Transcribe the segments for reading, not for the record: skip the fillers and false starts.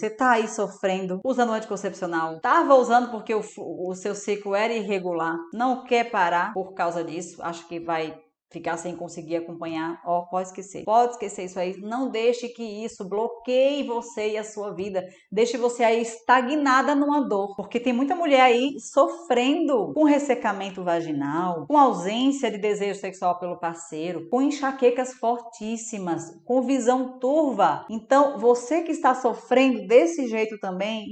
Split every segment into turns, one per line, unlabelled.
Você tá aí sofrendo, usando anticoncepcional. Tava usando porque o seu ciclo era irregular. Não quer parar por causa disso. Acho que vai ficar sem conseguir acompanhar. Pode esquecer. Pode esquecer isso aí. Não deixe que isso bloqueie você e a sua vida. Deixe você aí estagnada numa dor. Porque tem muita mulher aí sofrendo com ressecamento vaginal, com ausência de desejo sexual pelo parceiro, com enxaquecas fortíssimas, com visão turva. Então, você que está sofrendo desse jeito também,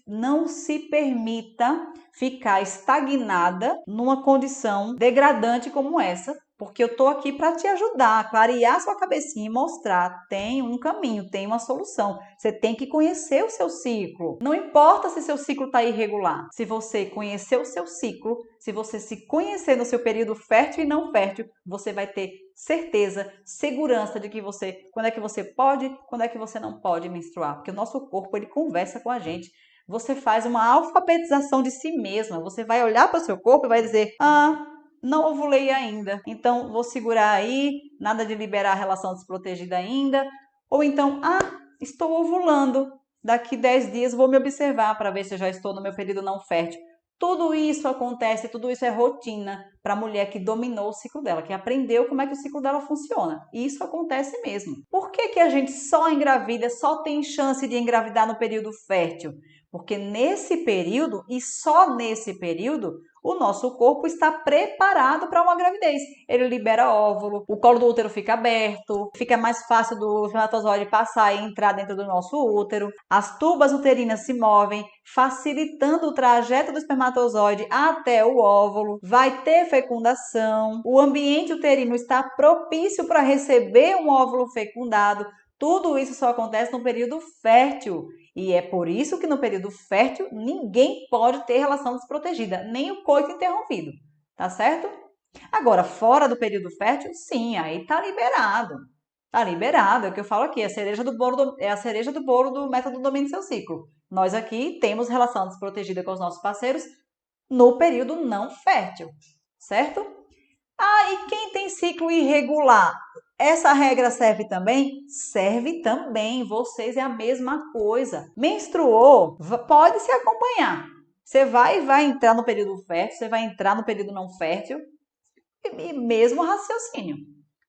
não se permita ficar estagnada numa condição degradante como essa, porque eu tô aqui para te ajudar a clarear sua cabecinha e mostrar, tem um caminho, tem uma solução. Você tem que conhecer o seu ciclo. Não importa se seu ciclo está irregular. Se você conhecer o seu ciclo, se você se conhecer no seu período fértil e não fértil, você vai ter certeza, segurança de que quando é que você pode, quando é que você não pode menstruar, porque o nosso corpo ele conversa com a gente. Você faz uma alfabetização de si mesma. Você vai olhar para o seu corpo e vai dizer: não ovulei ainda, então vou segurar aí, nada de liberar a relação desprotegida ainda. Ou então, estou ovulando, daqui 10 dias vou me observar para ver se eu já estou no meu período não fértil. Tudo isso acontece, tudo isso é rotina para a mulher que dominou o ciclo dela, que aprendeu como é que o ciclo dela funciona. Isso acontece mesmo. Por que a gente só engravida, só tem chance de engravidar no período fértil? Porque nesse período, e só nesse período, o nosso corpo está preparado para uma gravidez. Ele libera óvulo, o colo do útero fica aberto, fica mais fácil do espermatozoide passar e entrar dentro do nosso útero. As tubas uterinas se movem, facilitando o trajeto do espermatozoide até o óvulo. Vai ter fecundação. O ambiente uterino está propício para receber um óvulo fecundado. Tudo isso só acontece no período fértil. E é por isso que no período fértil ninguém pode ter relação desprotegida, nem o coito interrompido, tá certo? Agora, fora do período fértil, sim, aí tá liberado. Tá liberado, é o que eu falo aqui, é a cereja do bolo do método Domine Seu Ciclo. Nós aqui temos relação desprotegida com os nossos parceiros no período não fértil, certo? E quem tem ciclo irregular? Essa regra serve também? Serve também. Vocês é a mesma coisa. Menstruou, pode se acompanhar. Você vai entrar no período fértil, você vai entrar no período não fértil. E mesmo raciocínio.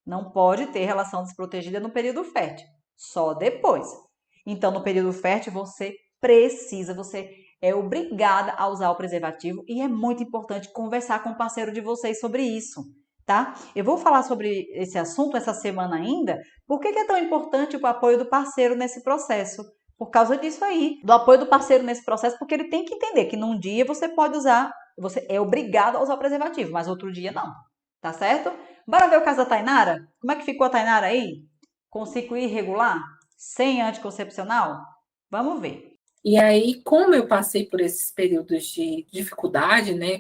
Não pode ter relação desprotegida no período fértil. Só depois. Então, no período fértil, você é obrigada a usar o preservativo. E é muito importante conversar com o parceiro de vocês sobre isso. Tá? Eu vou falar sobre esse assunto essa semana ainda. Por que é tão importante o apoio do parceiro nesse processo? Por causa disso aí, do apoio do parceiro nesse processo, porque ele tem que entender que num dia você pode usar, você é obrigado a usar o preservativo, mas outro dia não. Tá certo? Bora ver o caso da Tainara? Como é que ficou a Tainara aí? Com ciclo irregular? Sem anticoncepcional? Vamos ver.
E aí, como eu passei por esses períodos de dificuldade, né,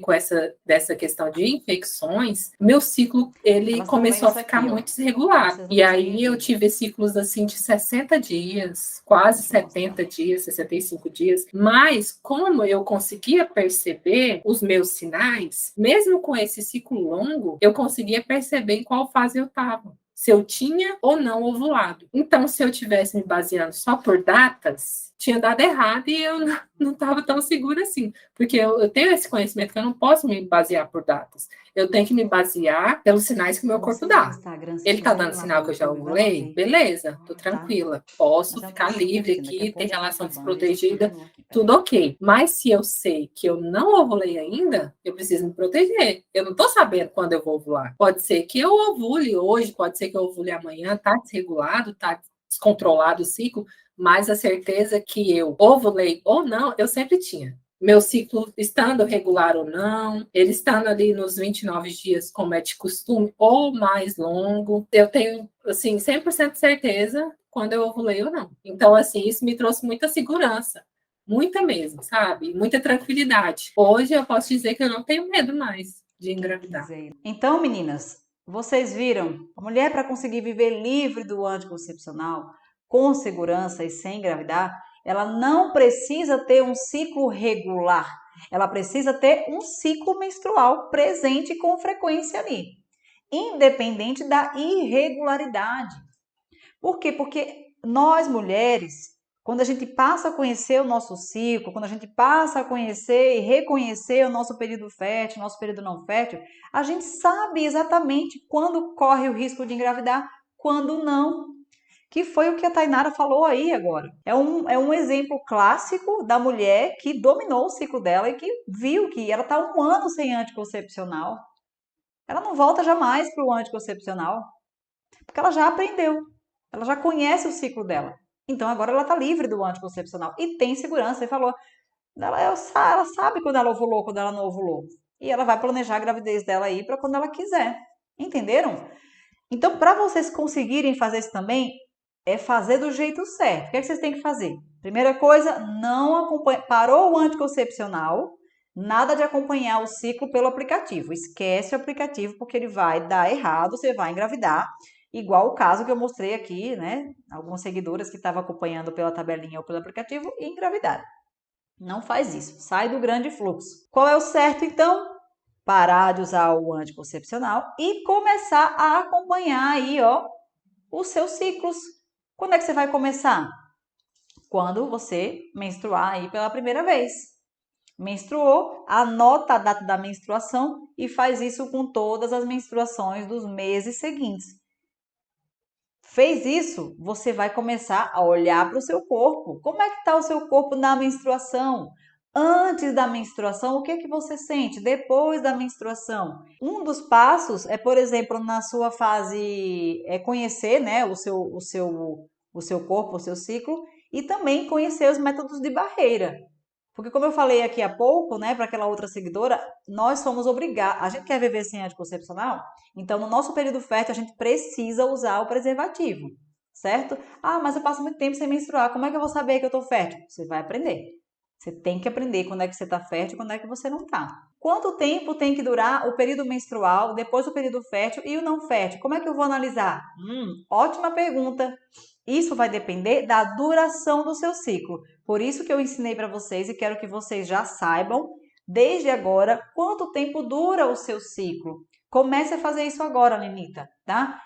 dessa questão de infecções, meu ciclo, ele começou a ficar muito desregular. E aí eu tive ciclos, assim, de 60 dias, quase 70 dias, 65 dias. Mas, como eu conseguia perceber os meus sinais, mesmo com esse ciclo longo, eu conseguia perceber em qual fase eu estava. Se eu tinha ou não ovulado. Então, se eu tivesse me baseando só por datas, tinha dado errado e eu não estava tão segura assim. Porque eu tenho esse conhecimento que eu não posso me basear por datas. Eu tenho que me basear pelos sinais que o meu corpo dá. Ele está dando sinal que eu já ovulei? Beleza, tô tranquila. Posso ficar livre aqui, ter relação desprotegida, tudo ok. Mas se eu sei que eu não ovulei ainda, eu preciso me proteger. Eu não tô sabendo quando eu vou ovular. Pode ser que eu ovule hoje, pode ser que eu ovule amanhã, tá desregulado, tá descontrolado o ciclo, mas a certeza que eu ovulei ou não, eu sempre tinha. Meu ciclo estando regular ou não, ele estando ali nos 29 dias, como é de costume, ou mais longo, eu tenho, assim, 100% de certeza quando eu ovulei ou não. Então, assim, isso me trouxe muita segurança, muita mesmo, sabe? Muita tranquilidade. Hoje eu posso dizer que eu não tenho medo mais de engravidar.
Então, meninas, vocês viram? A mulher, para conseguir viver livre do anticoncepcional, com segurança e sem engravidar, ela não precisa ter um ciclo regular. Ela precisa ter um ciclo menstrual presente com frequência ali, independente da irregularidade. Por quê? Porque nós mulheres Quando a gente passa a conhecer o nosso ciclo, quando a gente passa a conhecer e reconhecer o nosso período fértil, nosso período não fértil, a gente sabe exatamente quando corre o risco de engravidar, quando não. Que foi o que a Tainara falou aí agora. É um exemplo clássico da mulher que dominou o ciclo dela e que viu que ela está 1 ano sem anticoncepcional. Ela não volta jamais para o anticoncepcional, porque ela já aprendeu, ela já conhece o ciclo dela. Então agora ela está livre do anticoncepcional e tem segurança. Você falou, ela sabe quando ela ovulou, quando ela não ovulou. E ela vai planejar a gravidez dela aí para quando ela quiser. Entenderam? Então, para vocês conseguirem fazer isso também, é fazer do jeito certo. O que é que vocês têm que fazer? Primeira coisa, não acompanha. Parou o anticoncepcional, nada de acompanhar o ciclo pelo aplicativo. Esquece o aplicativo porque ele vai dar errado, você vai engravidar. Igual o caso que eu mostrei aqui, né? Algumas seguidoras que estavam acompanhando pela tabelinha ou pelo aplicativo e engravidaram. Não faz isso. Sai do grande fluxo. Qual é o certo, então? Parar de usar o anticoncepcional e começar a acompanhar aí, ó, os seus ciclos. Quando é que você vai começar? Quando você menstruar aí pela primeira vez. Menstruou, anota a data da menstruação e faz isso com todas as menstruações dos meses seguintes. Fez isso, você vai começar a olhar para o seu corpo. Como é que está o seu corpo na menstruação? Antes da menstruação, o que é que você sente? Depois da menstruação. Um dos passos é, por exemplo, na sua fase, conhecer, né, o seu corpo, o seu ciclo, e também conhecer os métodos de barreira. Porque como eu falei aqui há pouco, né, para aquela outra seguidora, nós somos obrigados, a gente quer viver sem anticoncepcional, então no nosso período fértil a gente precisa usar o preservativo, certo? Ah, mas eu passo muito tempo sem menstruar, como é que eu vou saber que eu estou fértil? Você vai aprender. Você tem que aprender quando é que você está fértil e quando é que você não está. Quanto tempo tem que durar o período menstrual, depois o período fértil e o não fértil? Como é que eu vou analisar? Ótima pergunta. Isso vai depender da duração do seu ciclo. Por isso que eu ensinei para vocês e quero que vocês já saibam, desde agora, quanto tempo dura o seu ciclo. Comece a fazer isso agora, Lenita, tá?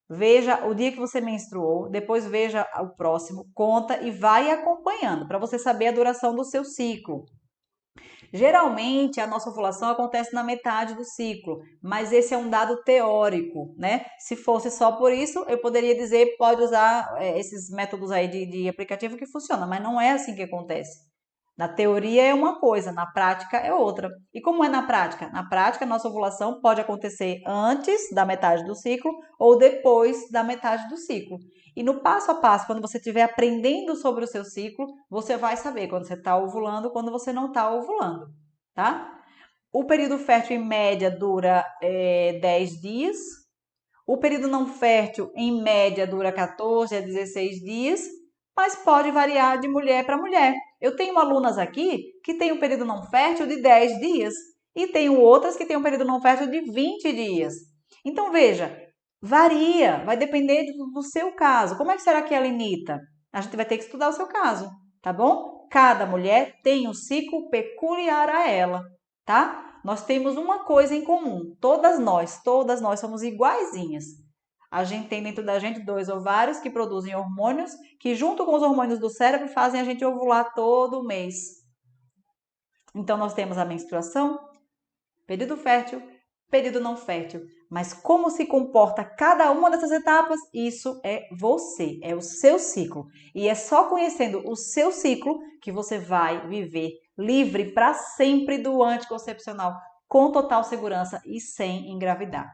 Veja o dia que você menstruou, depois veja o próximo, conta e vai acompanhando para você saber a duração do seu ciclo. Geralmente, a nossa ovulação acontece na metade do ciclo, mas esse é um dado teórico, né? Se fosse só por isso, eu poderia dizer, pode usar esses métodos aí de aplicativo que funciona, mas não é assim que acontece. Na teoria é uma coisa, na prática é outra. E como é na prática? Na prática, a nossa ovulação pode acontecer antes da metade do ciclo ou depois da metade do ciclo. E no passo a passo, quando você estiver aprendendo sobre o seu ciclo, você vai saber quando você está ovulando, quando você não está ovulando, tá? O período fértil, em média, dura 10 dias. O período não fértil, em média, dura 14 a 16 dias, mas pode variar de mulher para mulher. Eu tenho alunas aqui que têm um período não fértil de 10 dias e tenho outras que têm um período não fértil de 20 dias. Então, veja, varia, vai depender do seu caso. Como é que será que é a Lenita? A gente vai ter que estudar o seu caso, tá bom? Cada mulher tem um ciclo peculiar a ela, tá? Nós temos uma coisa em comum, todas nós somos iguaizinhas. A gente tem dentro da gente 2 ovários que produzem hormônios, que junto com os hormônios do cérebro fazem a gente ovular todo mês. Então nós temos a menstruação, período fértil, período não fértil. Mas como se comporta cada uma dessas etapas, isso é você, é o seu ciclo. E é só conhecendo o seu ciclo que você vai viver livre para sempre do anticoncepcional, com total segurança e sem engravidar.